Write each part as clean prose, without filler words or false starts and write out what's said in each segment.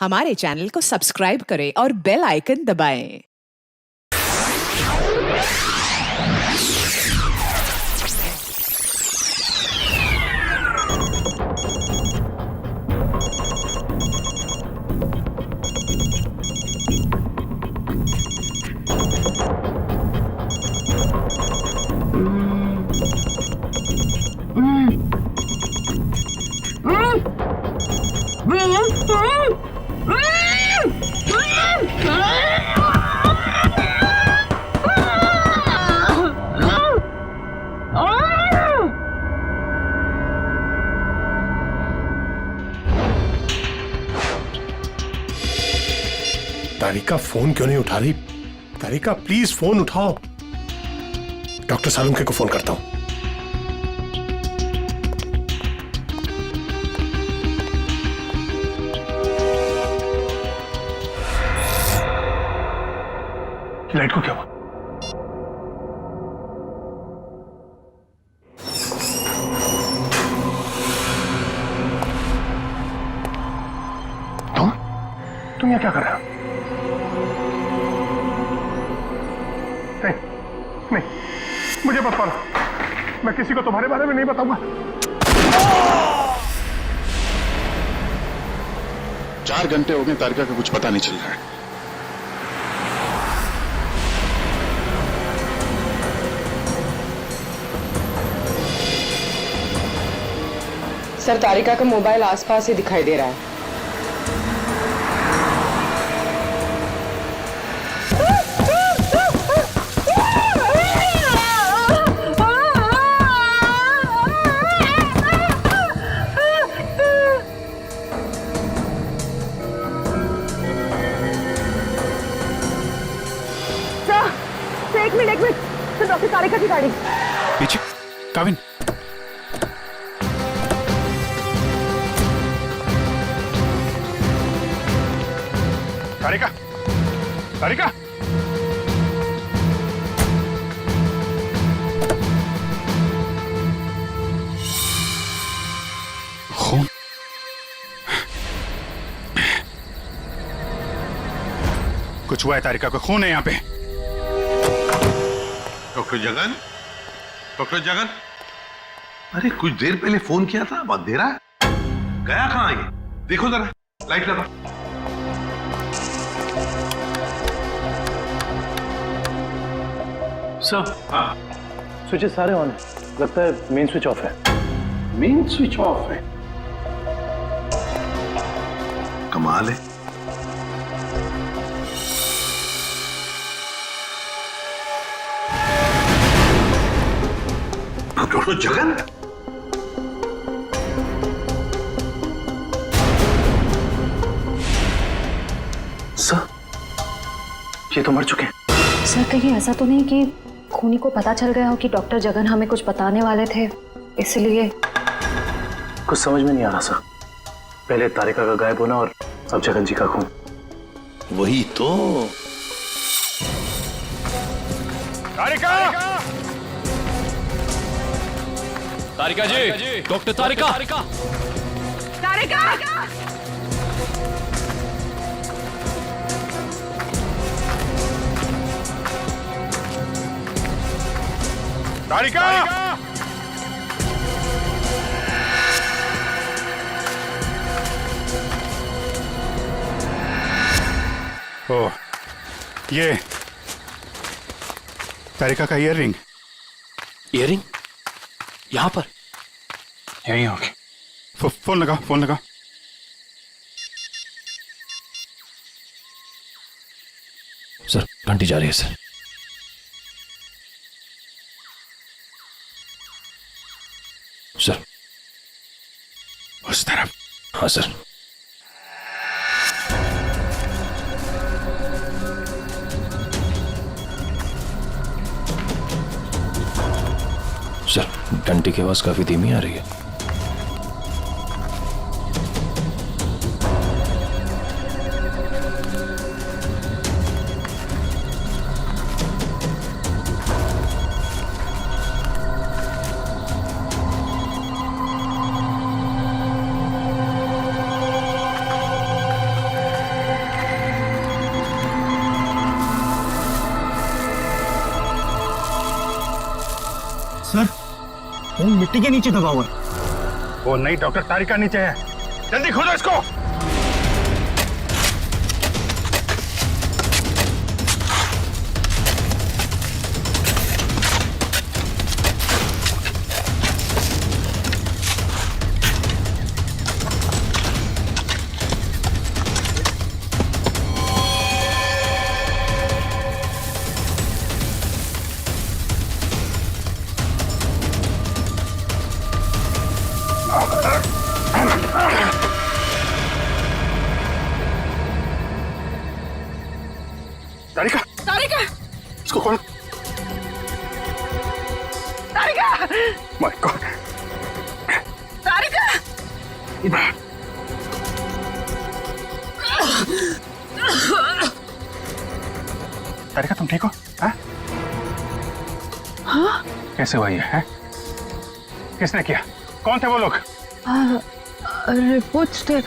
हमारे चैनल को सब्सक्राइब करें और बेल आइकन दबाएं। तारिका फोन क्यों नहीं उठा रही? तारिका प्लीज फोन उठाओ। डॉक्टर सालुंखे को फोन करता हूं। लाइट को क्या हुआ? तुम यहाँ क्या कर रहे हो? नहीं, मुझे मत मारो। मैं किसी को तुम्हारे बारे में नहीं बताऊंगा। 4 घंटे हो गए, तारिका का कुछ पता नहीं चल रहा है। सर, तारिका का मोबाइल आसपास ही दिखाई दे रहा है। एक मिनट सर, डॉक्टर तारिका की गाड़ी पीछे। काविन, तारिका, तारिका, खून। कुछ हुआ है तारिका को? खून है यहाँ पे। डॉक्टर जगन, डॉक्टर जगन, अरे कुछ देर पहले फोन किया था, बहुत देर है। गया कहाँ ये? देखो जरा, लाइट लगा। सर, हाँ, स्विचेस सारे ऑन है। लगता है मेन स्विच ऑफ है। मेन स्विच ऑफ है। कमाल है। डॉक्टर जगन, सर, ये तो मर चुके हैं। सर, कहीं ऐसा तो नहीं कि खूनी को पता चल गया हो कि डॉक्टर जगन हमें कुछ बताने वाले थे, इसलिए? कुछ समझ में नहीं आ रहा सर। पहले तारिका का गायब होना और अब जगन जी का खून। वही तो। तारिका, तारिका जी, डॉक्टर तारिका। तारिका! तारिका, ओह, ये तारिका का ईयररिंग। इयरिंग यहाँ पर? यहीं होगी। फोन लगा, फोन लगा। सर, घंटी जा रही है सर। सर, उस तरफ। हाँ सर। सर, घंटी की आवाज काफी धीमी आ रही है। फोन मिट्टी के नीचे दबा हुआ है। वो नहीं डॉक्टर, तारिका नीचे है, जल्दी खोलो इसको। तारिका, तारिका, इसको खोलो। तारिका, माय गॉड, तारिका, तारिका तुम ठीक हो? हाँ? कैसे हुआ ये है? किसने किया? कौन थे वो लोग? रिपोर्ट्स थे,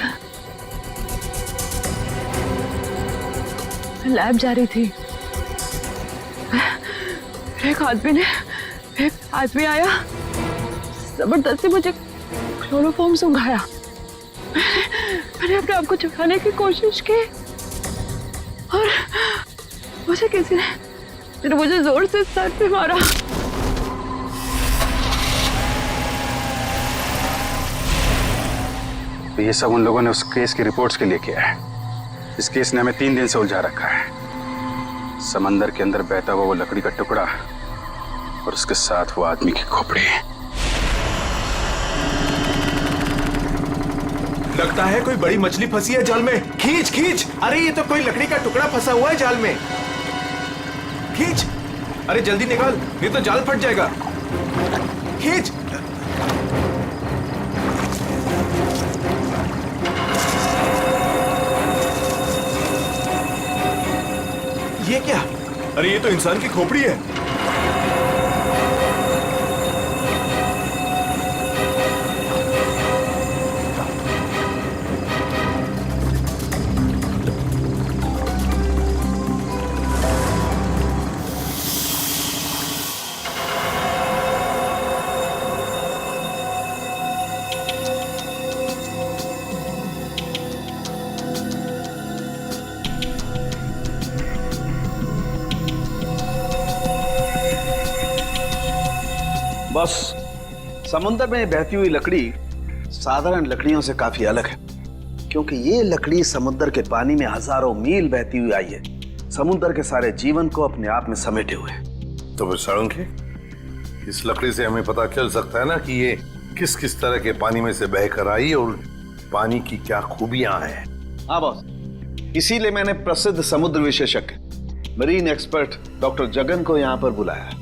लैब जा रही थी। एक आदमी आया, जबरदस्ती मुझे क्लोरोफॉर्म सुंघाया। मैंने अपने आप को छुपाने की कोशिश की और मुझे किसी ने मुझे जोर से सर पे मारा। तो ये सब उन लोगों ने उस केस की रिपोर्ट्स के लिए किया है। इस केस ने हमें 3 दिन से उलझा रखा है। समंदर के अंदर बहता हुआ वो लकड़ी का टुकड़ा और उसके साथ वो आदमी की खोपड़ी। लगता है कोई बड़ी मछली फंसी है जाल में। खींच खींच, अरे ये तो कोई लकड़ी का टुकड़ा फंसा हुआ है जाल में। खींच, अरे जल्दी निकाल, नहीं तो जाल फट जाएगा। खींच। ये क्या? अरे ये तो इंसान की खोपड़ी है। बस समुद्र में बहती हुई लकड़ी साधारण लकड़ियों से काफी अलग है, क्योंकि ये लकड़ी समुद्र के पानी में हजारों मील बहती हुई आई है, समुद्र के सारे जीवन को अपने आप में समेटे हुए। तो फिर साळुंखे, इस लकड़ी से हमें पता चल सकता है ना कि ये किस किस तरह के पानी में से बहकर आई और पानी की क्या खूबियां हैं। हाँ बॉस, इसीलिए मैंने प्रसिद्ध समुद्र विशेषज्ञ मरीन एक्सपर्ट डॉक्टर जगन को यहाँ पर बुलाया है।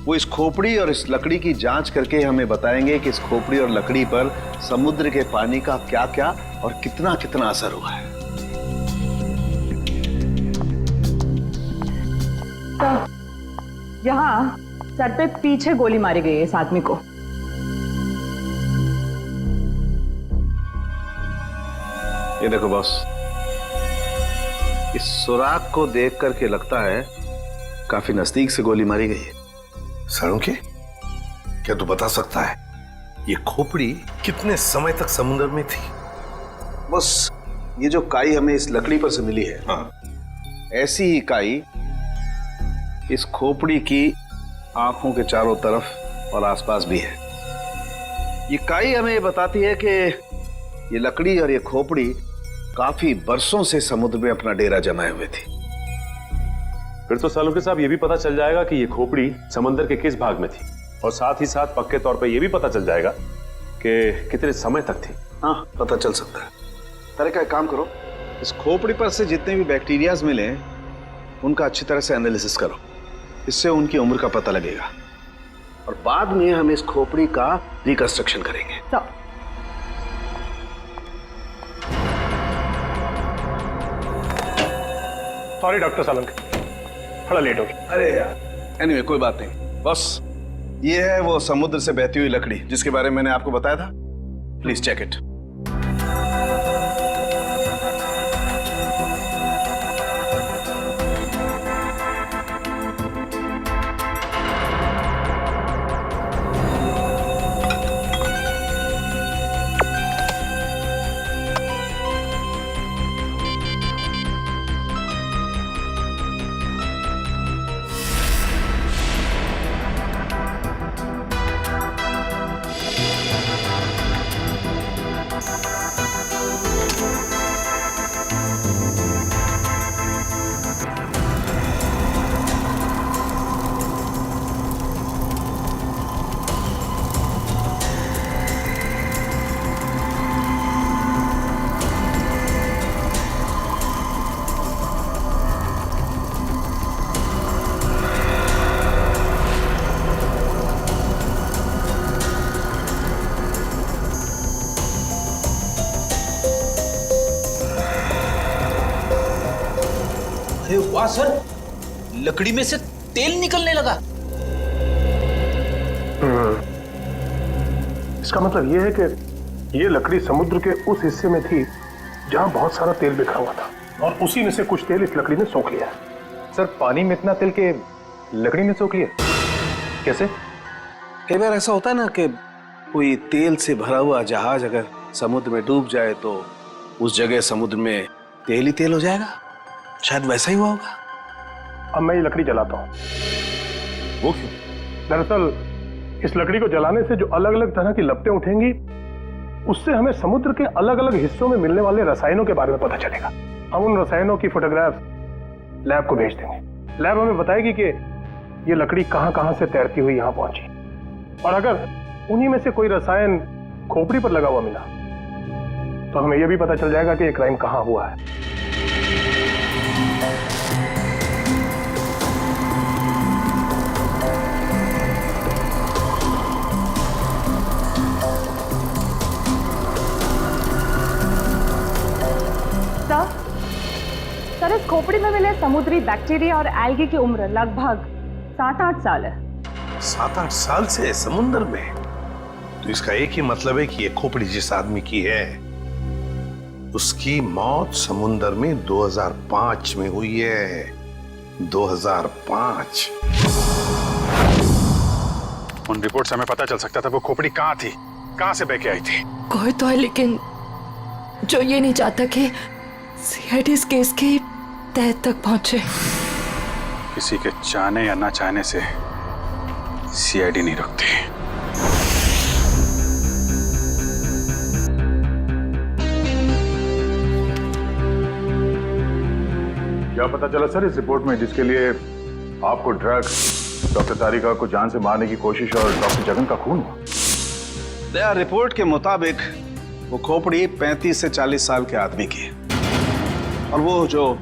वो इस खोपड़ी और इस लकड़ी की जांच करके हमें बताएंगे कि इस खोपड़ी और लकड़ी पर समुद्र के पानी का क्या क्या और कितना कितना असर हुआ है। तो यहाँ सर पे पीछे गोली मारी गई है इस आदमी को। ये देखो बॉस, इस सुराग को देख करके लगता है काफी नजदीक से गोली मारी गई है। साळुंखे, क्या तू बता सकता है ये खोपड़ी कितने समय तक समुद्र में थी? बस ये जो काई हमें इस लकड़ी पर से मिली है, हाँ, ऐसी ही काई इस खोपड़ी की आंखों के चारों तरफ और आसपास भी है। ये काई हमें बताती है कि ये लकड़ी और ये खोपड़ी काफी बरसों से समुद्र में अपना डेरा जमाए हुए थी। फिर तो साळुंखे साहब ये भी पता चल जाएगा कि ये खोपड़ी समंदर के किस भाग में थी, और साथ ही साथ पक्के तौर पे ये भी पता चल जाएगा कि कितने समय तक थी। हाँ, पता चल सकता है। तारिका, एक काम करो, इस खोपड़ी पर से जितने भी बैक्टीरियाज मिले उनका अच्छी तरह से एनालिसिस करो, इससे उनकी उम्र का पता लगेगा और बाद में हम इस खोपड़ी का रिकंस्ट्रक्शन करेंगे। तो सॉरी डॉक्टर साळुंखे, थोड़ा लेट हो गया। अरे यार, एनीवे कोई बात नहीं। बस ये है वो समुद्र से बहती हुई लकड़ी जिसके बारे में मैंने आपको बताया था। Please check it. अरे वाह सर, लकड़ी में से तेल निकलने लगा। इसका मतलब यह है कि ये लकड़ी समुद्र के उस हिस्से में थी जहां बहुत सारा तेल बिखरा हुआ था और उसी में से कुछ तेल इस लकड़ी ने सोख लिया। सर पानी में इतना तेल के लकड़ी ने सोख लिया कैसे? कई बार ऐसा होता है ना कि कोई तेल से भरा हुआ जहाज अगर समुद्र में डूब जाए तो उस जगह समुद्र में तेल ही तेल हो जाएगा। शायद वैसा ही हुआ होगा। अब मैं ये लकड़ी जलाता हूँ। वो क्यों? दरअसल इस लकड़ी को जलाने से जो अलग अलग तरह की लपटें उठेंगी उससे हमें समुद्र के अलग अलग हिस्सों में मिलने वाले रसायनों के बारे में पता चलेगा। हम उन रसायनों की फोटोग्राफ लैब को भेज देंगे। लैब हमें बताएगी कि ये लकड़ी कहां कहां से तैरती हुई यहां पहुंची, और अगर उन्हीं में से कोई रसायन खोपड़ी पर लगा हुआ मिला तो हमें यह भी पता चल जाएगा कि ये क्राइम कहां हुआ है। सर, इस खोपड़ी में मिले समुद्री बैक्टीरिया और एल्गी की उम्र लगभग 7-8 साल है। 7-8 साल से समुद्र में? तो इसका एक ही मतलब है कि ये खोपड़ी जिस आदमी की है उसकी मौत समुद्र में 2005 में हुई है। 2005। उन रिपोर्ट से हमें पता चल सकता था वो खोपड़ी कहाँ थी, कहाँ से बह के आई थी। कोई तो है लेकिन जो ये नहीं चाहता कि सीआईडी इस केस की तह तक पहुंचे। किसी के चाहने या ना चाहने से सीआईडी नहीं रुकती। क्या पता चला सर इस रिपोर्ट में, जिसके लिए आपको ड्रग, डॉक्टर तारिका को जान से मारने की कोशिश और डॉक्टर जगन का खून हुआ? रिपोर्ट के मुताबिक वो खोपड़ी 35 से 40 साल के आदमी की है, और वो जो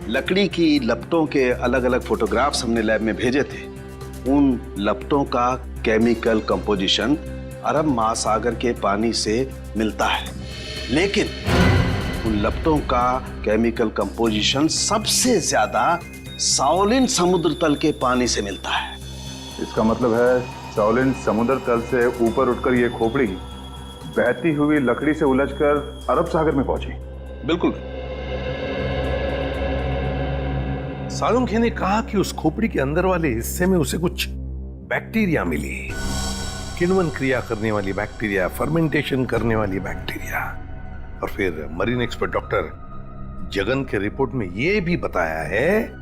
लकड़ी की लपटों के अलग अलग फोटोग्राफ्स हमने लैब में भेजे थे, उन लपटों का केमिकल कंपोजिशन अरब महासागर के पानी से मिलता है, लेकिन उन लपटों का केमिकल कंपोजिशन सबसे ज्यादा साओलिन समुद्र तल के पानी से मिलता है। इसका मतलब है साओलिन समुद्र तल से ऊपर उठकर ये खोपड़ी बहती हुई लकड़ी से उलझकर अरब सागर में पहुंची। बिल्कुल। सालुंखे ने कहा कि उस खोपड़ी के अंदर वाले हिस्से में उसे कुछ बैक्टीरिया मिली, किण्वन क्रिया करने वाली बैक्टीरिया, फर्मेंटेशन करने वाली बैक्टीरिया। और फिर मरीन एक्सपर्ट डॉक्टर जगन के रिपोर्ट में यह भी बताया है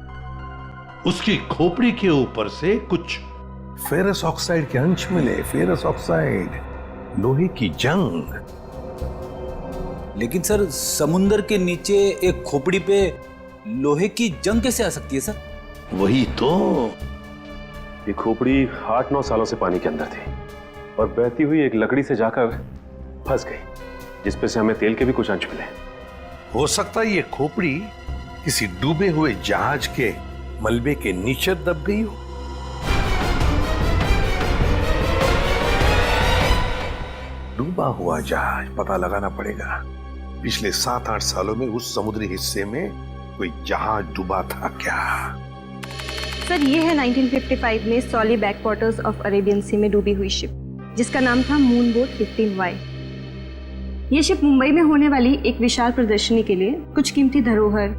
उसकी खोपड़ी के ऊपर से कुछ फेरस ऑक्साइड के अंश मिले। फेरस ऑक्साइड, लोहे की जंग। लेकिन सर, समुंदर के नीचे एक खोपड़ी पे लोहे की जंग कैसे आ सकती है सर? वही तो। ये खोपड़ी 8-9 सालों से पानी के अंदर थी और बहती हुई एक लकड़ी से जाकर फंस गई, जिसपे से हमें तेल के भी कुछ अंश मिले। हो सकता है ये खोपड़ी किसी डूबे हुए जहाज के मलबे के नीचे दब गई हो। डूबा हुआ जहाज, पता लगाना पड़ेगा पिछले 7-8 सालों में उस समुद्री हिस्से में कोई जहाज डूबा था क्या। सर, ये है 1955 में सॉली बैकवाटर्स ऑफ अरेबियन सी में डूबी हुई शिप, जिसका नाम था मून बोट 15Y। ये शिप मुंबई में होने वाली एक विशाल प्रदर्शनी के लिए कुछ कीमती धरोहर,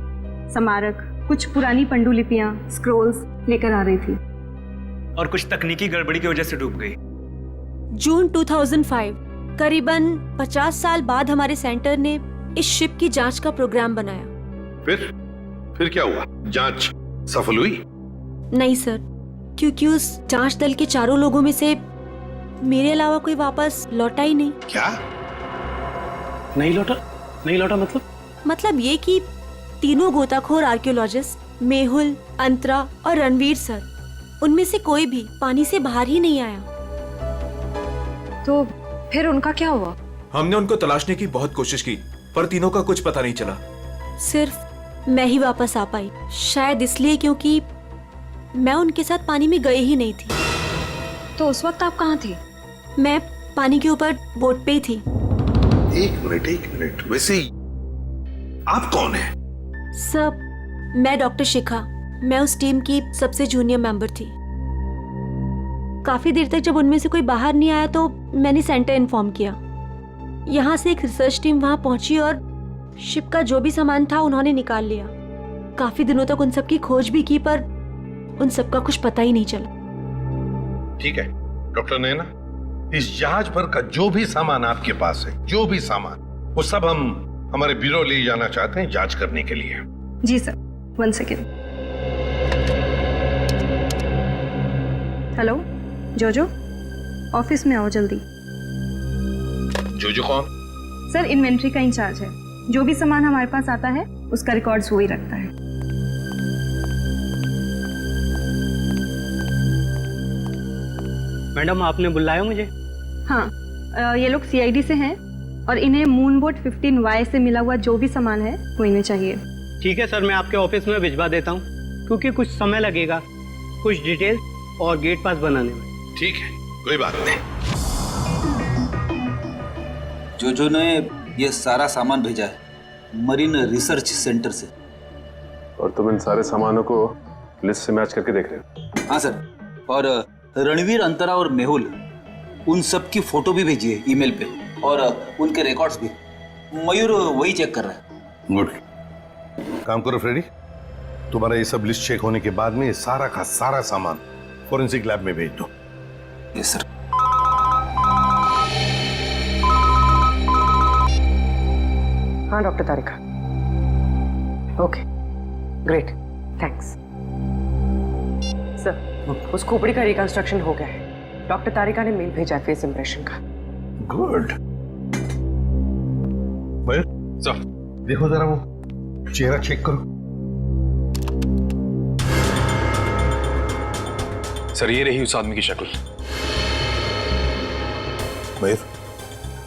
स्मारक, कुछ पुरानी पंडुलिपियां, स्क्रोल्स लेकर आ रही थी, और कुछ तकनीकी गड़बड़ी की वजह से डूब गई। जून 2005, करीबन 50 साल बाद हमारे सेंटर ने इस शिप की जांच का प्रोग्राम बनाया। फिर क्या हुआ? जांच सफल हुई? नहीं सर, क्योंकि उस जांच दल के चारों लोगों में से मेरे अलावा कोई वापस लौटा ही नहीं। क्या? नहीं लौटा? नहीं लौटा मतलब ये कि तीनों गोताखोर आर्कियोलॉजिस्ट, मेहुल, अंतरा और रणवीर सर, उनमें से कोई भी पानी से बाहर ही नहीं आया। तो फिर उनका क्या हुआ? हमने उनको तलाशने की बहुत कोशिश की, पर तीनों का कुछ पता नहीं चला। सिर्फ मैं ही वापस आ पाई, शायद इसलिए क्योंकि मैं उनके साथ पानी में गई ही नहीं थी। तो उस वक्त आप कहाँ थे? मैं पानी के ऊपर बोट पे ही थी। एक मिनट, वैसे आप कौन है? सब मैं डॉक्टर शिखा, मैं उस टीम की सबसे जूनियर मेंबर थी। काफी देर तक जब उनमें से कोई बाहर नहीं आया तो मैंने सेंटर इन्फॉर्म किया। यहाँ से एक रिसर्च टीम वहां पहुंची और शिप का जो भी सामान था उन्होंने निकाल लिया। काफी दिनों तक उन सब की खोज भी की पर उन सब का कुछ पता ही नहीं चला। ठीक है डॉक्टर नैना, इस जहाज पर का जो भी सामान आपके पास है, जो भी सामान, वो सब हम हमारे ब्यूरो ले जाना चाहते हैं जांच करने के लिए। जी सर, 1 सेकेंड। हेलो जोजो, ऑफिस में आओ जल्दी। जोजो कौन? सर इन्वेंट्री का इंचार्ज है। जो भी सामान हमारे पास आता है उसका रिकॉर्ड्स वो ही रखता है। मैडम आपने बुलाया मुझे? हाँ, ये लोग सीआईडी से हैं और इन्हें मून बोट 15Y से मिला हुआ जो भी सामान है वो इन्हें चाहिए। ठीक है सर, मैं आपके ऑफिस में भिजवा देता हूँ, क्योंकि कुछ समय लगेगा कुछ डिटेल और गेट पास बनाने में। ठीक है, कोई बात नहीं। जो ने ये सारा सामान भेजा है मरीन रिसर्च सेंटर से। और तुम इन सारे सामानों को लिस्ट से मैच करके देख रहे हो? हाँ सर, और रणवीर, अंतरा और मेहुल, उन सब की फोटो भी भेजी है ईमेल पे, और उनके रिकॉर्ड्स भी। मयूर वही चेक कर रहा है। गुड, काम करो फ्रेडी, तुम्हारा ये सब लिस्ट चेक होने के बाद में ये सारा का सारा सामान फोरेंसिक लैब में भेज दो। Yes sir. हाँ डॉक्टर तारिका, ओके ग्रेट, थैंक्स सर। उस खोपड़ी का रिकंस्ट्रक्शन हो गया है। डॉक्टर तारिका ने मेल भेजा है फेस इंप्रेशन का। गुड। मयूर सर, देखो जरा वो चेहरा चेक करो। सर ये रही उस आदमी की शक्ल। मयूर,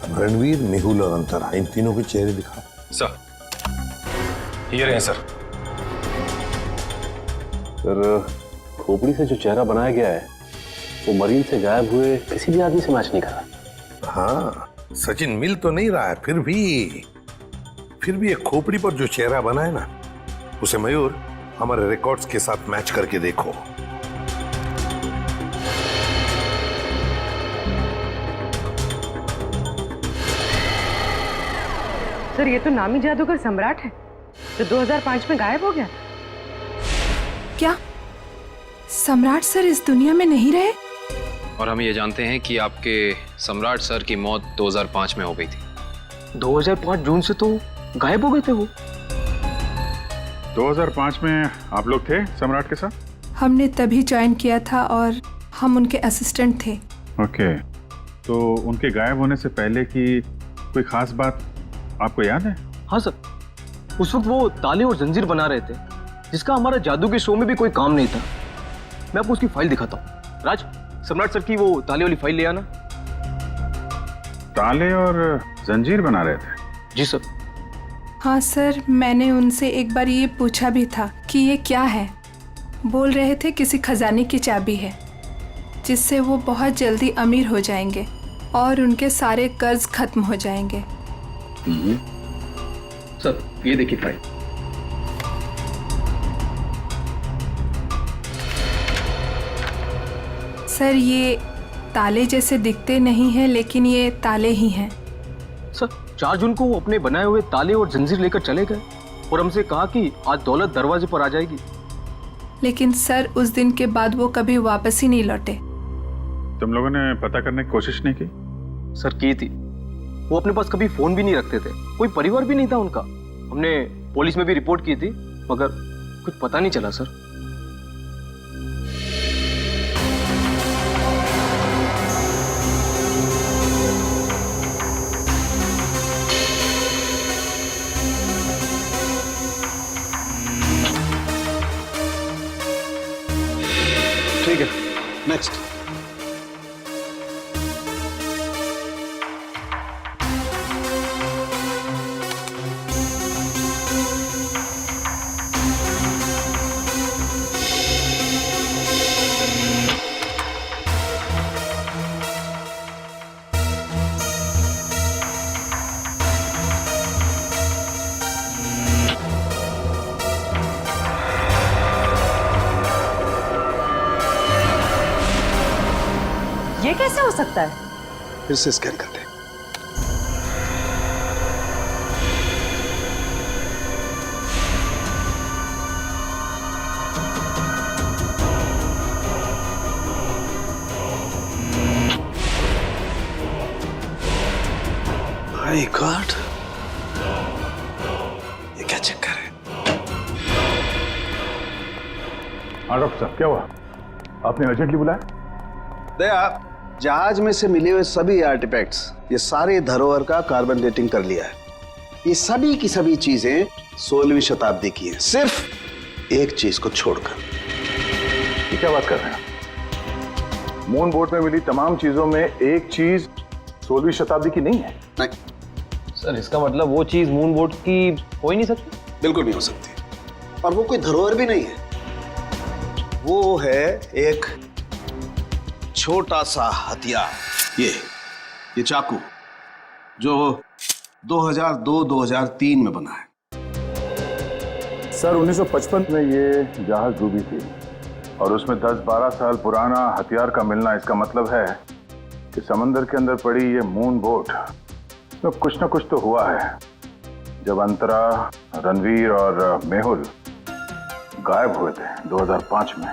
अब रणवीर, मेहुल और अंतरा, इन तीनों के चेहरे दिखा। सर ये रहे सर। सर खोपड़ी से जो चेहरा बनाया गया है वो मरीन से गायब हुए किसी भी आदमी से मैच नहीं कर रहा। हाँ सचिन, मिल तो नहीं रहा है, फिर भी एक खोपड़ी पर जो चेहरा बना है ना, उसे मयूर हमारे रिकॉर्ड्स के साथ मैच करके देखो। सर ये तो नामी जादूगर सम्राट है जो 2005 में गायब हो गया। क्या सम्राट सर इस दुनिया में नहीं रहे? और हम ये जानते हैं कि आपके सम्राट सर की मौत 2005 में हो गई थी। 2005 जून से तो गायब हो गए थे वो। 2005 में आप लोग थे सम्राट के साथ? हमने तभी ज्वाइन किया था और हम उनके असिस्टेंट थे। ओके, तो उनके गायब होने से पहले की कोई खास बात आपको याद है? हाँ सर, उस वक्त वो ताले और जंजीर बना रहे थे, जिसका हमारा जादू के शो में भी कोई काम नहीं था। मैं आपको उसकी फाइल दिखाता हूँ। राज, सम्राट सर की वो ताले वाली फाइल ले आना। ताले और जंजीर बना रहे थे? जी सर। हाँ सर, मैंने उनसे एक बार ये पूछा भी था कि ये क्या है। बोल रहे थे किसी खजाने की चाबी है जिससे वो बहुत जल्दी अमीर हो जाएंगे और उनके सारे कर्ज खत्म हो जाएंगे। सर ये देखिए फाइल। सर ये ताले जैसे दिखते नहीं हैं, लेकिन ये ताले ही हैं। सर 4 जून को वो अपने बनाए हुए ताले और जंजीर लेकर चले गए और हमसे कहा कि आज दौलत दरवाजे पर आ जाएगी। लेकिन सर उस दिन के बाद वो कभी वापस ही नहीं लौटे। तुम लोगों ने पता करने की कोशिश नहीं की? सर की थी। वो अपने पास कभी फोन भी नहीं रखते थे, कोई परिवार भी नहीं था उनका। हमने पुलिस में भी रिपोर्ट की थी मगर कुछ पता नहीं चला सर। ठीक है, नेक्स्ट। कैसे हो सकता है? फिर से स्कैन करते हैं। माय गॉड, ये क्या चक्कर है? हाँ डॉक्टर साहब, क्या हुआ? आपने अर्जेंटली बुलाया? दया, जहाज में से मिले हुए सभी आर्टिफैक्ट्स, ये सारे धरोहर का कार्बन डेटिंग कर लिया है। ये सभी की सभी चीजें 16वीं शताब्दी की हैं, सिर्फ एक चीज को छोड़कर। ये क्या बात कर रहे हैं? मून बोट में मिली तमाम चीजों में एक चीज 16वीं शताब्दी की नहीं है? नहीं सर, इसका मतलब वो चीज मून बोट की हो ही नहीं सकती? बिल्कुल नहीं हो सकती, और वो कोई धरोहर भी नहीं है। वो है एक छोटा सा हथियार, ये चाकू, जो 2002-2003 में बना है। सर 1955 में ये जहाज डूबी थी और उसमें 10-12 साल पुराना हथियार का मिलना, इसका मतलब है कि समंदर के अंदर पड़ी ये मून बोट में कुछ ना कुछ तो हुआ है। जब अंतरा, रणवीर और मेहुल गायब हुए थे 2005 में।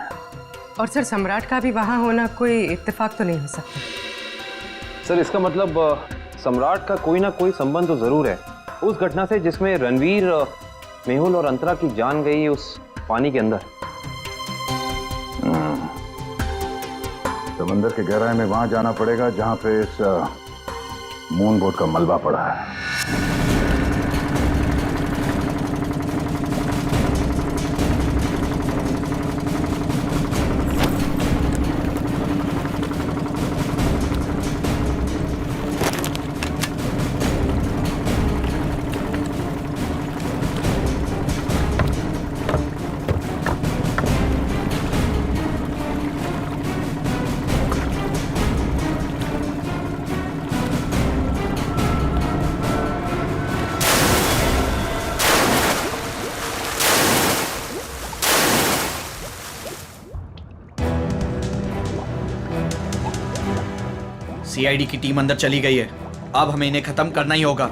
और सर सम्राट का भी वहां होना कोई इत्तेफाक तो नहीं हो सकता। सर इसका मतलब सम्राट का कोई ना कोई संबंध तो जरूर है उस घटना से जिसमें रणवीर, मेहुल और अंतरा की जान गई उस पानी के अंदर। समंदर के गहराई में वहां जाना पड़ेगा जहां पे इस मून बोट का मलबा पड़ा है। सीआईडी की टीम अंदर चली गई है, अब हमें इन्हें खत्म करना ही होगा।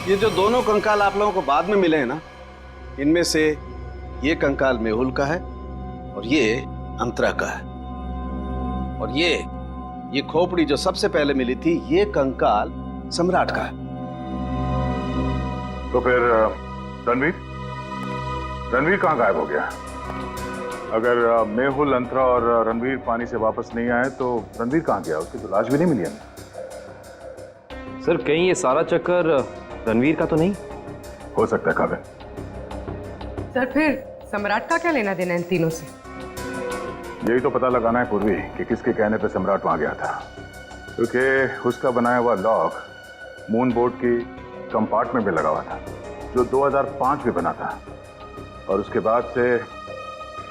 ये जो दोनों कंकाल आप लोगों को बाद में मिले हैं ना, इनमें से ये कंकाल मेहुल का है और ये अंतरा का है, और ये खोपड़ी जो सबसे पहले मिली थी, ये कंकाल सम्राट का है। तो फिर रणवीर कहाँ गायब हो गया? अगर मेहुल, अंतरा और रणवीर पानी से वापस नहीं आए तो रणवीर कहाँ गया? उसकी तो लाश भी नहीं मिली हमें। सर कहीं ये सारा चक्कर रणवीर का तो नहीं? हो सकता है काबिल। सर फिर सम्राट का क्या लेना देना इन तीनों से? यही तो पता लगाना है पूर्वी कि किसके कहने पे सम्राट वहां गया था, क्योंकि उसका बनाया हुआ लॉक मून बोर्ड की कंपार्टमेंट में लगा हुआ था, जो 2005 में बना था, और उसके बाद से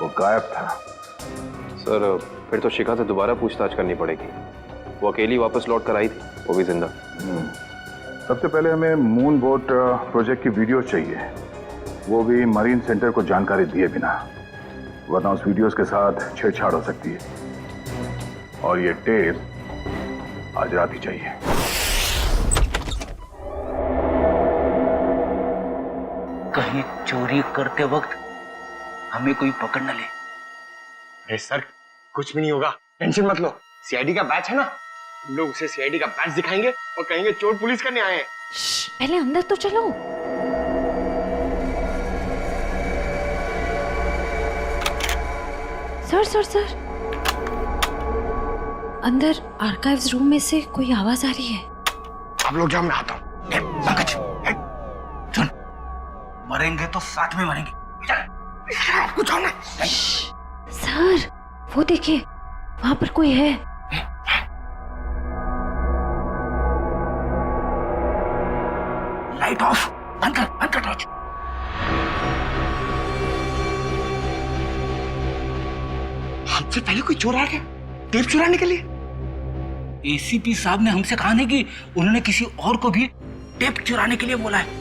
वो गायब था। सर फिर तो शिखा से दोबारा पूछताछ करनी पड़ेगी। वो अकेली वापस लौट कर आई थी, वो भी जिंदा। सबसे पहले हमें मून बोट प्रोजेक्ट की वीडियो चाहिए, वो भी मरीन सेंटर को जानकारी दिए बिना, वरना उस वीडियोस के साथ छेड़छाड़ हो सकती है। और ये टेप आज रात ही चाहिए। कहीं चोरी करते वक्त हमें कोई पकड़ न ले। अरे सर कुछ भी नहीं होगा, टेंशन मत लो। सीआईडी का बैच है ना, हम लोग उसे सीआईडी का बैच दिखाएंगे और कहेंगे चोर पुलिस करने आए हैं। पहले अंदर तो चलो। सर अंदर आर्काइव्स रूम में से कोई आवाज आ रही है। आप लोग जाओ, मैं आता हूँ। सुन, मरेंगे तो साथ में मरेंगे। कुछ होना। सर वो देखिए, वहां पर कोई है। लाइट ऑफ, बंद कर टॉर्च। हमसे पहले कोई चोर आ गया टेप चुराने के लिए। एसीपी साहब ने हमसे कहा नहीं कि उन्होंने किसी और को भी टेप चुराने के लिए बोला है।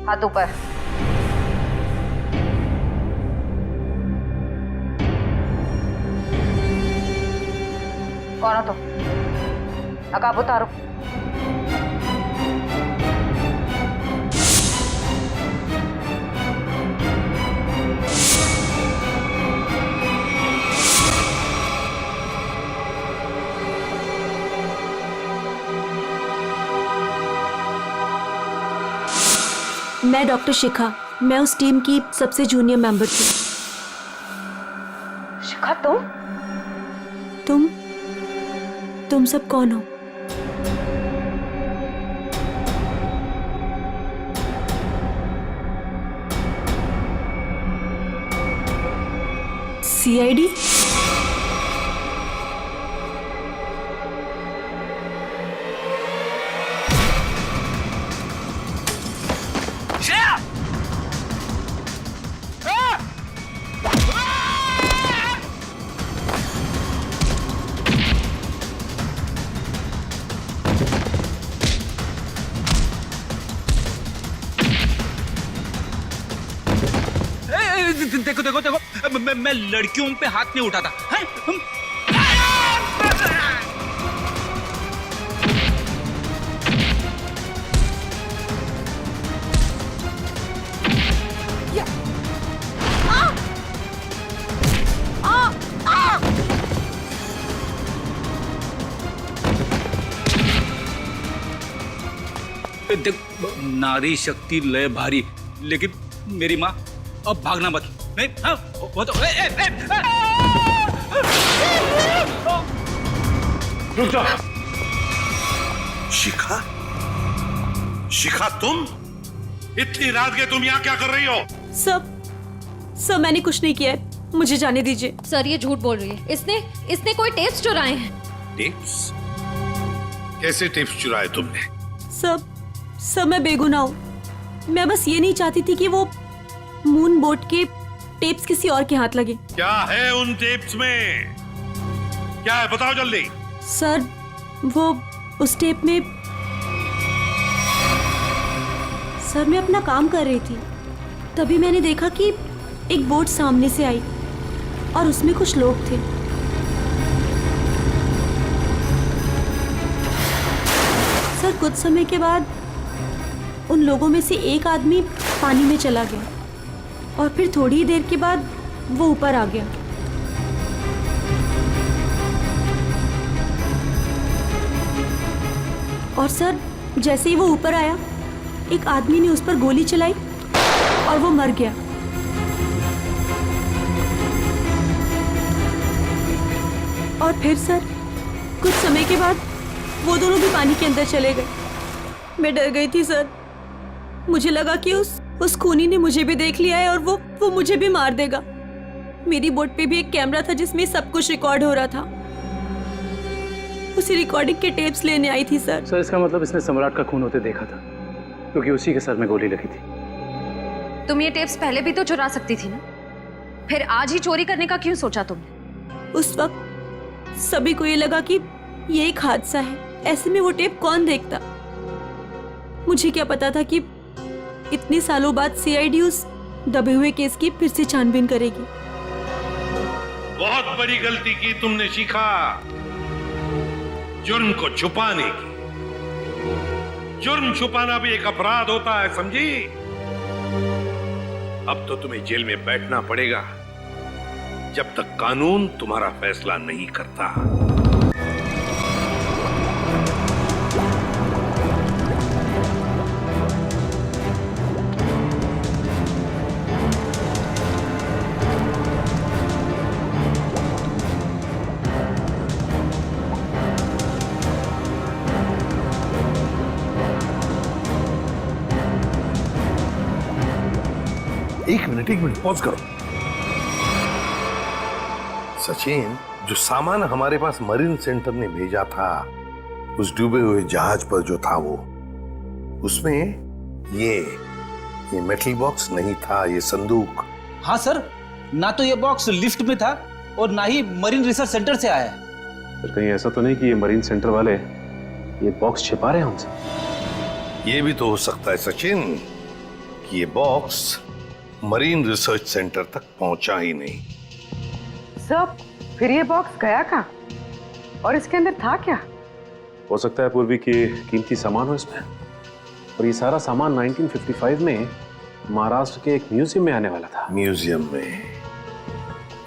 हाथ ऊपर। कौन हो तुम? नकाब उतारो। मैं डॉक्टर शिखा, मैं उस टीम की सबसे जूनियर मेंबर थी। शिखा तुम सब कौन हो? सीआईडी? देखो मैं लड़कियों पे हाथ नहीं उठाता है? देख, नारी शक्ति लय भारी, लेकिन मेरी माँ अब भागना मत। नहीं, हाँ, वो तो रुक जाओ। शिखा तुम इतनी रात के तुम यहाँ क्या कर रही हो? सब मैंने कुछ नहीं किया है, मुझे जाने दीजिए। सर ये झूठ बोल रही है, इसने कोई टेप्स चुराए हैं। टेप्स? कैसे टेप्स चुराए तुमने? सब मैं बेगुनाह हूँ। मैं बस ये नहीं चाहती थी कि वो मून बोट के टेप्स किसी और के हाथ लगे। क्या है उन टेप्स में? क्या है बताओ जल्दी। सर वो उस टेप में सर मैं अपना काम कर रही थी, तभी मैंने देखा कि एक बोट सामने से आई और उसमें कुछ लोग थे। सर कुछ समय के बाद उन लोगों में से एक आदमी पानी में चला गया और फिर थोड़ी ही देर के बाद वो ऊपर आ गया। और सर जैसे ही वो ऊपर आया, एक आदमी ने उस पर गोली चलाई और वो मर गया। और फिर सर कुछ समय के बाद वो दोनों भी पानी के अंदर चले गए। मैं डर गई थी सर, मुझे लगा कि उस खूनी ने मुझे भी देख लिया है और वो मुझे भी मार देगा। मेरी बोट पे भी एक कैमरा था जिसमें सब कुछ रिकॉर्ड हो रहा था। उसी रिकॉर्डिंग के टेप्स लेने आई थी सर। सर इसका मतलब इसने सम्राट का खून होते देखा था, क्योंकि उसी के सर में गोली लगी थी। तुम ये टेप्स पहले भी तो चुरा सकती थी ना, फिर आज ही चोरी करने का क्यों सोचा तुमने? उस वक्त सभी को ये लगा कि ये एक हादसा है, ऐसे में वो टेप कौन देखता। मुझे क्या पता था कि इतने सालों बाद सीआईडी उस दबे हुए केस की फिर से छानबीन करेगी। बहुत बड़ी गलती की तुमने शिखा, जुर्म को छुपाने की। जुर्म छुपाना भी एक अपराध होता है, समझी? अब तो तुम्हें जेल में बैठना पड़ेगा जब तक कानून तुम्हारा फैसला नहीं करता। एक मिनट पॉज करो। सचिन, जो सामान हमारे पास मरीन सेंटर ने भेजा था, उस डूबे हुए जहाज पर जो था वो, उसमें ये मेटल बॉक्स नहीं था, ये संदूक। हाँ सर, ना तो ये बॉक्स लिफ्ट में था और ना ही मरीन रिसर्च सेंटर से आया है। सर कहीं ऐसा तो नहीं कि ये मरीन सेंटर वाले ये बॉक्स छिपा रहे हैं हमसे? ये भी तो हो सकता है सचिन कि ये बॉक्स मरीन रिसर्च सेंटर तक पहुंचा ही नहीं। सब फिर ये बॉक्स गया कहाँ और इसके अंदर था क्या? हो सकता है पूर्वी की कीमती सामान हो इसमें, और ये सारा सामान 1955 में महाराष्ट्र के एक म्यूजियम में आने वाला था। म्यूजियम में?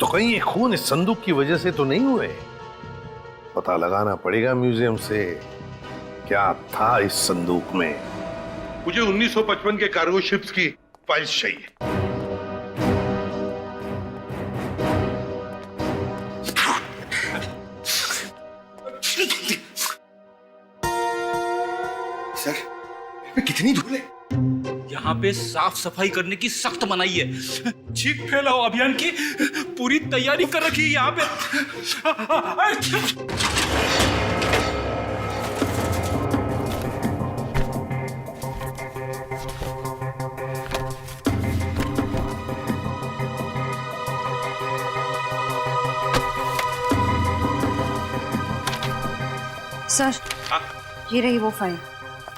तो कहीं ये खून इस संदूक की वजह से तो नहीं हुए? पता लगाना पड़ेगा म्यूजियम से क्या था इस संदूक में। मुझे 1955 के कार्गो शिप्स की फाइल्स चाहिए। सर, कितनी धूल है? यहाँ पे साफ सफाई करने की सख्त मनाही है। छींक फैलाओ अभियान की पूरी तैयारी कर रखी है यहाँ पे। सर, ये रही वो फाइल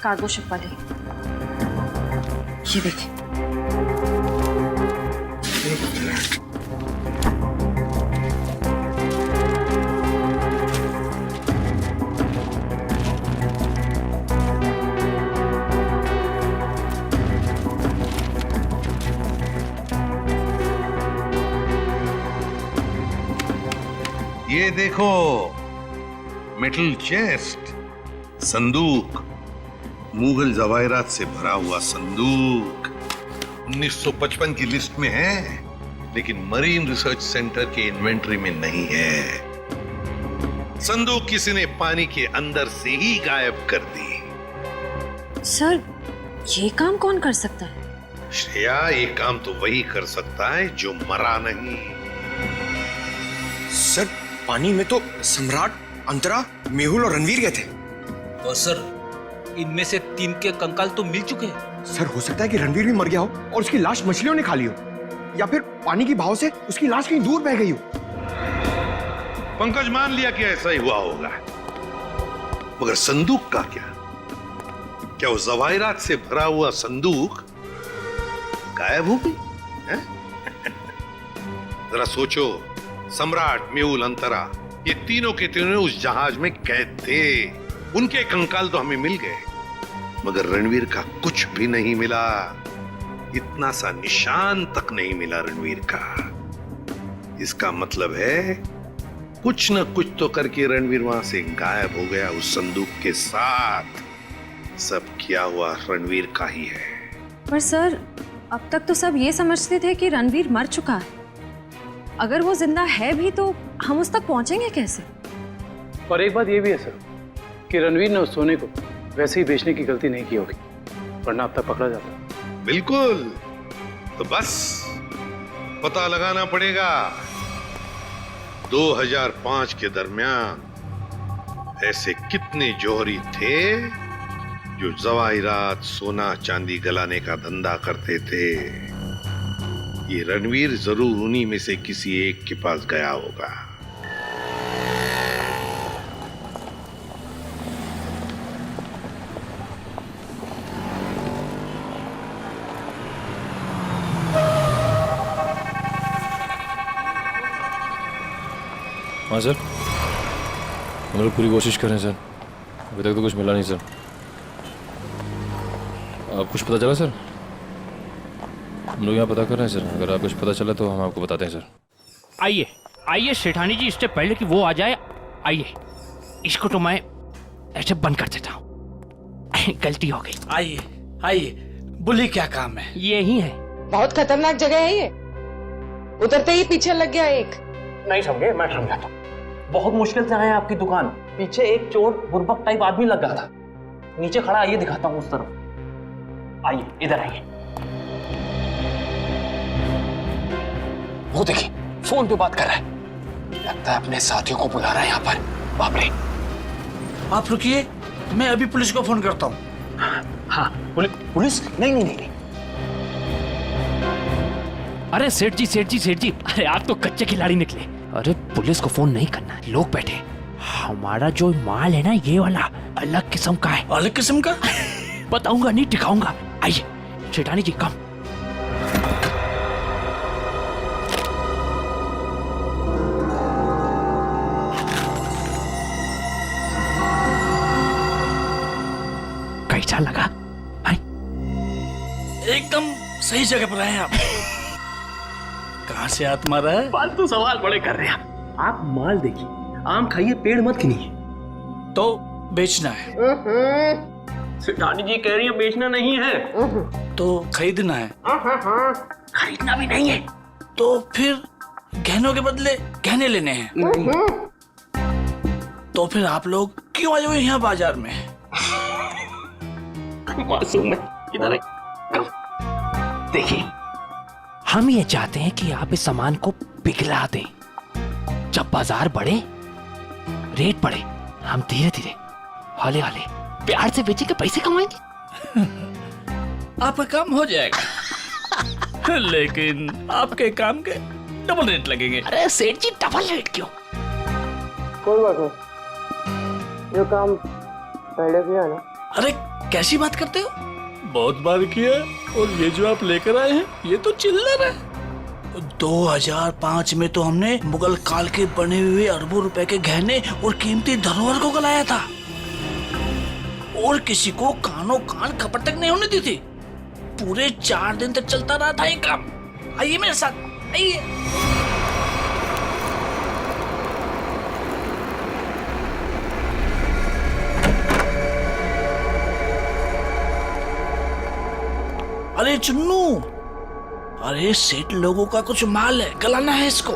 कार्गो शिप वाली। ये देखिए। ये देखो, मेटल चेस्ट, संदूक, मुगल जवाहरात से भरा हुआ संदूक 1955 की लिस्ट में है, लेकिन मरीन रिसर्च सेंटर के इन्वेंटरी में नहीं है। संदूक किसी ने पानी के अंदर से ही गायब कर दी। सर, ये काम कौन कर सकता है? श्रेया, ये काम तो वही कर सकता है जो मरा नहीं। सर, पानी में तो सम्राट, अंतरा, मेहुल और रणवीर गए थे। और सर, इनमें से 3 के कंकाल तो मिल चुके हैं। सर, हो सकता है कि रणवीर भी मर गया हो और उसकी लाश मछलियों ने खा ली हो, या फिर पानी की बहाव से उसकी लाश कहीं दूर बह गई हो। पंकज मान लिया कि ऐसा ही हुआ होगा, मगर संदूक का क्या? क्या वो जवाहिरात से भरा हुआ संदूक गायब हो गई? जरा सोचो, सम्राट, मेहुल, अंतरा, ये तीनों के तीनों उस जहाज में कैद थे। उनके कंकाल तो हमें मिल गए, मगर रणवीर का कुछ भी नहीं मिला। इतना सा निशान तक नहीं मिला रणवीर का। इसका मतलब है कुछ न कुछ तो करके रणवीर वहां से गायब हो गया उस संदूक के साथ। सब किया हुआ रणवीर का ही है। पर सर, अब तक तो सब ये समझते थे कि रणवीर मर चुका है। अगर वो जिंदा है भी तो हम उस तक पहुंचेंगे कैसे? और एक बात ये भी है सर कि रणवीर ने उस सोने को वैसे ही बेचने की गलती नहीं की होगी, वरना अब तक पकड़ा जाता। बिल्कुल। तो बस पता लगाना पड़ेगा 2005 के दरमियान ऐसे कितने जौहरी थे जो जवाहिरात, सोना चांदी गलाने का धंधा करते थे। ये रणवीर जरूर उन्हीं में से किसी एक के पास गया होगा। हाँ सर, हम लोग पूरी कोशिश कर रहे हैं सर, अभी तक तो कुछ मिला नहीं सर। आप कुछ पता चला सर? हम लोग यहाँ पता कर रहे हैं सर, अगर आप कुछ पता चला तो हम आपको बताते हैं सर। आइए आइए सेठानी जी, इससे पहले कि वो आ जाए, आइए इसको तो मैं ऐसे बंद कर देता हूँ। गलती हो गई। आइए आइए, बोलिए क्या काम है? ये ही है। बहुत खतरनाक जगह है ये, उतरते ही पीछे लग गया एक। नहीं समझे, मैं समझाता हूँ। बहुत मुश्किल से आए आपकी दुकान, पीछे एक चोर बुर्बक टाइप आदमी लगा था, नीचे खड़ा। आइए दिखाता हूँ उस तरफ। आइए इधर आइए। वो देखिए फोन पे बात कर रहा है, लगता है अपने साथियों को बुला रहा है यहाँ पर। बाप रे। आप रुकिए, मैं अभी पुलिस को फोन करता हूँ। हाँ पुलिस? नहीं। अरे सेठ जी सेठ जी सेठ जी, अरे आप तो कच्चे खिलाड़ी निकले। अरे पुलिस को फोन नहीं करना, लोग बैठे। हमारा जो माल है ना, ये वाला अलग किस्म का है। अलग किस्म का? बताऊंगा नहीं, दिखाऊंगा। आइए सेठानी जी, कम। कैसा लगा? एकदम सही जगह पर आए आप। कहाँ से हाथ मारा है? फालतू सवाल बड़े कर रहे हैं आप। माल देखिए, आम खाइए, पेड़ मत गिनिए। तो बेचना है? सेठानी जी कह रही है बेचना नहीं है, तो खरीदना है? खरीदना भी नहीं है। तो फिर गहनों के बदले गहने लेने हैं? तो फिर आप लोग क्यों आए हुए यहाँ बाजार में? मासूम है, इधर देखिए, हम ये चाहते हैं कि आप इस सामान को पिघला दें। जब बाजार बढ़े, रेट बढ़े, हम धीरे धीरे हौले हौले प्यार से बेचेंगे, पैसे कमाएंगे। आपका काम हो जाएगा। लेकिन आपके काम के डबल रेट लगेंगे। अरे सेठ जी, डबल रेट क्यों? कोई बात नहीं, जो काम पहले किया ना। अरे कैसी बात करते हो? बहुत बार किया, और ये जो आप लेकर आए हैं, ये तो चिल्लर है। 2005 में तो हमने मुगल काल के बने हुए अरबों रुपए के गहने और कीमती धरोहर को गलाया था, और किसी को कानों कान खबर तक नहीं होने दी थी। पूरे 4 दिन तक चलता रहा था ये काम। आइए मेरे साथ, आइए। अरे चुन्नू, अरे सेठ लोगों का कुछ माल है, गलाना है इसको।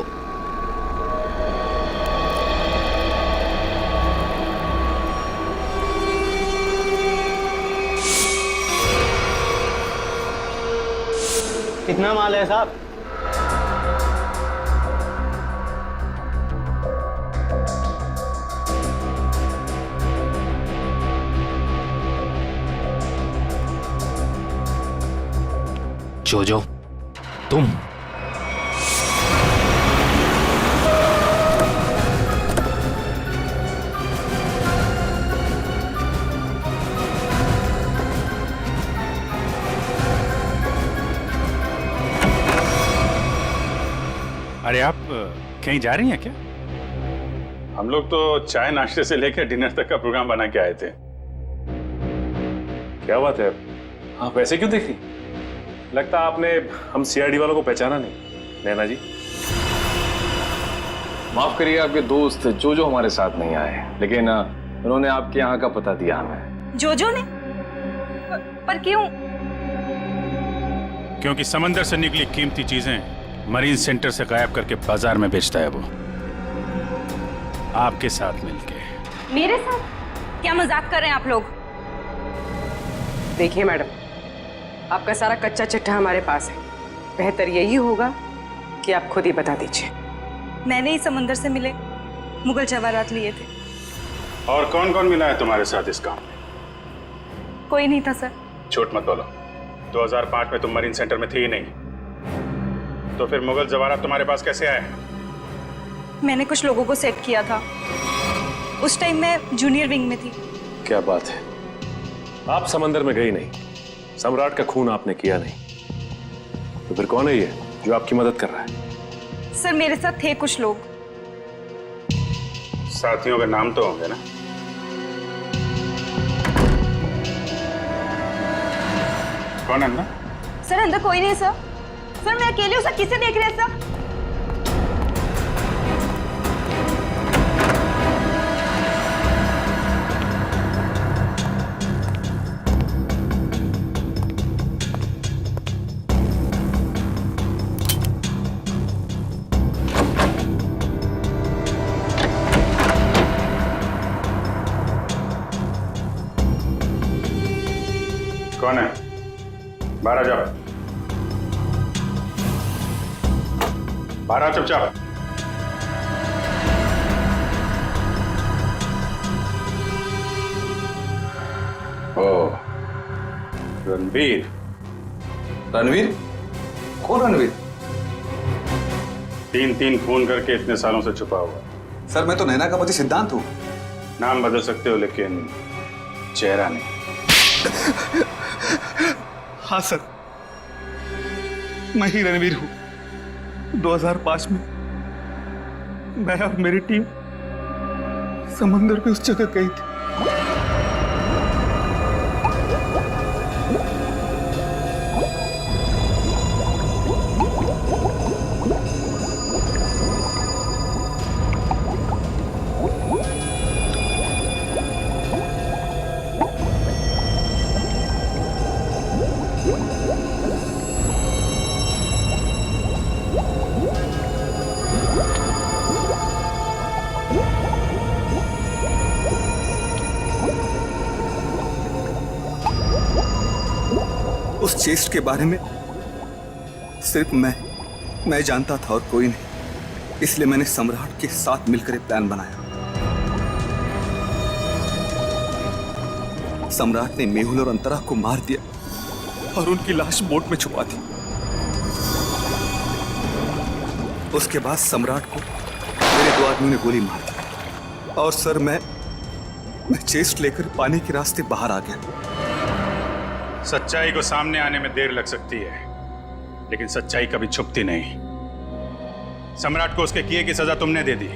कितना माल है साहब? जोजो, तुम अरे आप कहीं जा रही हैं क्या? हम लोग तो चाय नाश्ते से लेकर डिनर तक का प्रोग्राम बना के आए थे। क्या बात है, आप वैसे क्यों देख रही? लगता आपने हम सीआईडी वालों को पहचाना नहीं, नैना जी। माफ करिए, आपके दोस्त जो हमारे साथ नहीं आए, लेकिन उन्होंने आपके यहाँ का पता दिया हमें। जोजो ने? पर क्यों? क्योंकि समंदर से निकली कीमती चीजें मरीन सेंटर से गायब करके बाजार में बेचता है वो, आपके साथ मिलके। मेरे साथ? क्या मजाक कर रहे हैं आप लोग? देखिए मैडम, आपका सारा कच्चा चिट्ठा हमारे पास है। बेहतर यही होगा कि आप खुद ही बता दीजिए। मैंने ही समंदर से मिले मुगल जवाहरात लिए थे। और कौन कौन मिला है तुम्हारे साथ इस काम में? कोई नहीं था सर। झूठ मत बोलो, 2005 में तुम मरीन सेंटर में थी ही नहीं, तो फिर मुगल जवाहरात तुम्हारे पास कैसे आए? मैंने कुछ लोगों को सेट किया था, उस टाइम मैं जूनियर विंग में थी। क्या बात है, आप समंदर में गई नहीं, सम्राट का खून आपने किया नहीं, तो फिर कौन है ये जो आपकी मदद कर रहा है? सर मेरे साथ थे कुछ लोग। साथियों के नाम तो होंगे ना? कौन अंदर? सर अंदर कोई नहीं सर। सर मैं अकेली हूँ सर, किसे देख रहे हैं सर? कौन है? बाहर आ जाओ, बाहर आओ चुपचाप। ओ, रणवीर। रणवीर? कौन रणवीर? 3 फोन करके इतने सालों से छुपा हुआ। सर मैं तो नैना का पति सिद्धांत हूँ। नाम बदल सकते हो लेकिन चेहरा नहीं। हाँ सर, मैं ही रणवीर हूँ। 2005 में मैं और मेरी टीम समंदर पे उस जगह गई थी। उस चेस्ट के बारे में सिर्फ मैं जानता था और कोई नहीं, इसलिए मैंने सम्राट के साथ मिलकर एक प्लान बनाया। सम्राट ने मेहुल और अंतरा को मार दिया और उनकी लाश बोट में छुपा दी। उसके बाद सम्राट को मेरे 2 आदमियों ने गोली मार दी और सर मैं चेस्ट लेकर पानी के रास्ते बाहर आ गया। सच्चाई को सामने आने में देर लग सकती है, लेकिन सच्चाई कभी छुपती नहीं। सम्राट को उसके किए की सजा तुमने दे दी,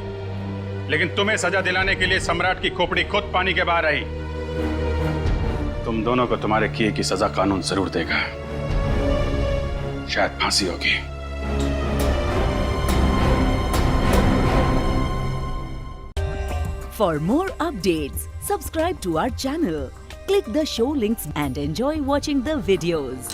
लेकिन तुम्हें सजा दिलाने के लिए सम्राट की खोपड़ी खुद पानी के बाहर आई। तुम दोनों को तुम्हारे किए की सजा कानून जरूर देगा, शायद फांसी होगी। For more updates, subscribe to our channel, click the show links and enjoy watching the videos.